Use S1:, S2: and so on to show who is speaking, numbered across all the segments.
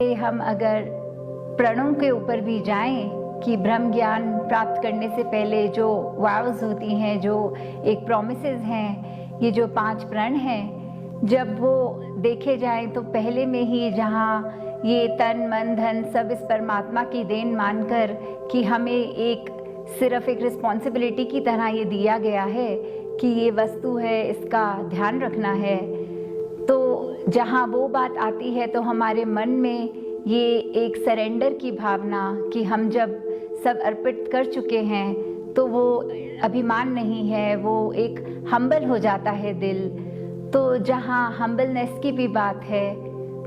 S1: हम अगर प्रणों के ऊपर भी जाएं कि ब्रह्म ज्ञान प्राप्त करने से पहले जो वाव्स होती हैं, जो एक प्रॉमिसेस हैं, ये जो 5 प्रण हैं, जब वो देखे जाएं तो पहले में ही जहाँ ये तन मन धन सब इस परमात्मा की देन मानकर कि हमें एक सिर्फ एक रिस्पॉन्सिबिलिटी की तरह ये दिया गया है कि ये वस्तु है, इसका ध्यान रखना है। तो जहाँ वो बात आती है तो हमारे मन में ये एक सरेंडर की भावना कि हम जब सब अर्पित कर चुके हैं तो वो अभिमान नहीं है, वो एक हम्बल हो जाता है दिल। तो जहाँ हम्बलनेस की भी बात है,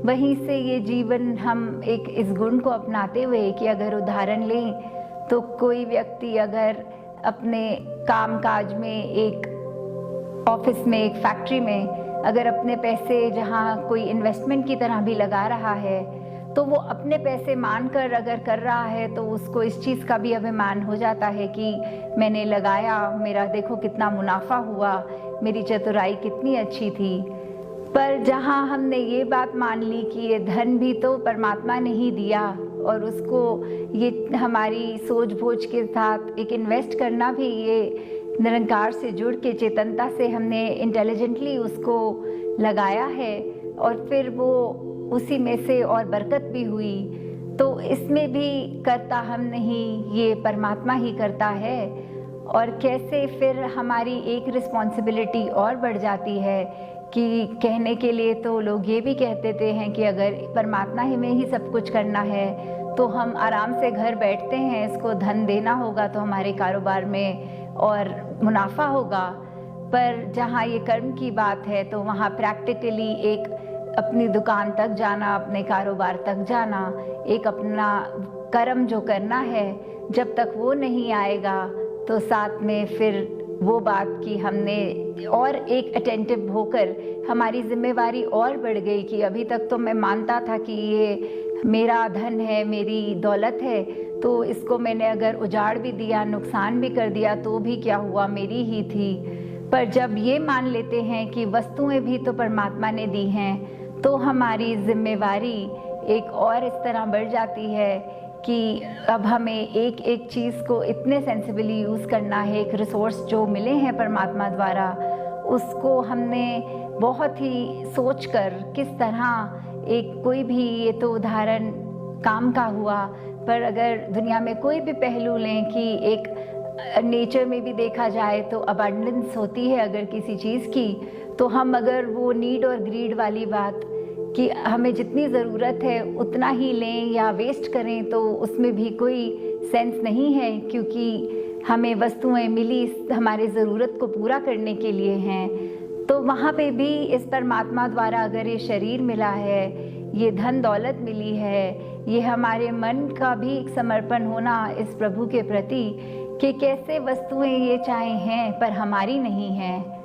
S1: वहीं से ये जीवन हम एक इस गुण को अपनाते हुए कि अगर उदाहरण लें तो कोई व्यक्ति अगर अपने काम काज में, एक ऑफिस में, एक फैक्ट्री में अगर अपने पैसे जहाँ कोई इन्वेस्टमेंट की तरह भी लगा रहा है, तो वो अपने पैसे मानकर अगर कर रहा है तो उसको इस चीज़ का भी अभिमान हो जाता है कि मैंने लगाया, मेरा देखो कितना मुनाफा हुआ, मेरी चतुराई कितनी अच्छी थी। पर जहाँ हमने ये बात मान ली कि ये धन भी तो परमात्मा ने ही दिया और उसको ये हमारी सोच बूझ के साथ एक इन्वेस्ट करना भी ये निरंकार से जुड़ के चेतनता से हमने इंटेलिजेंटली उसको लगाया है और फिर वो उसी में से और बरकत भी हुई। तो इसमें भी करता हम नहीं, ये परमात्मा ही करता है। और कैसे फिर हमारी एक रिस्पॉन्सिबिलिटी और बढ़ जाती है कि कहने के लिए तो लोग ये भी कहते हैं कि अगर परमात्मा ही में ही सब कुछ करना है तो हम आराम से घर बैठते हैं, इसको धन देना होगा तो हमारे कारोबार में और मुनाफा होगा। पर जहाँ ये कर्म की बात है तो वहाँ प्रैक्टिकली एक अपनी दुकान तक जाना, अपने कारोबार तक जाना, एक अपना कर्म जो करना है, जब तक वो नहीं आएगा तो साथ में फिर वो बात कि हमने और एक अटेंटिव होकर हमारी जिम्मेवारी और बढ़ गई कि अभी तक तो मैं मानता था कि ये मेरा धन है, मेरी दौलत है, तो इसको मैंने अगर उजाड़ भी दिया, नुकसान भी कर दिया तो भी क्या हुआ, मेरी ही थी। पर जब ये मान लेते हैं कि वस्तुएं भी तो परमात्मा ने दी हैं, तो हमारी जिम्मेवारी एक और इस तरह बढ़ जाती है कि अब हमें एक एक चीज़ को इतने सेंसिबली यूज़ करना है। एक रिसोर्स जो मिले हैं परमात्मा द्वारा, उसको हमने बहुत ही सोच कर किस तरह एक कोई भी, ये तो उदाहरण काम का हुआ, पर अगर दुनिया में कोई भी पहलू लें कि एक नेचर में भी देखा जाए तो अबंडेंस होती है अगर किसी चीज़ की, तो हम अगर वो नीड और ग्रीड वाली बात कि हमें जितनी ज़रूरत है उतना ही लें या वेस्ट करें, तो उसमें भी कोई सेंस नहीं है, क्योंकि हमें वस्तुएं मिली हमारे ज़रूरत को पूरा करने के लिए हैं। तो वहाँ पे भी इस परमात्मा द्वारा अगर ये शरीर मिला है, ये धन दौलत मिली है, ये हमारे मन का भी एक समर्पण होना इस प्रभु के प्रति कि कैसे वस्तुएं ये चाहे हैं पर हमारी नहीं हैं।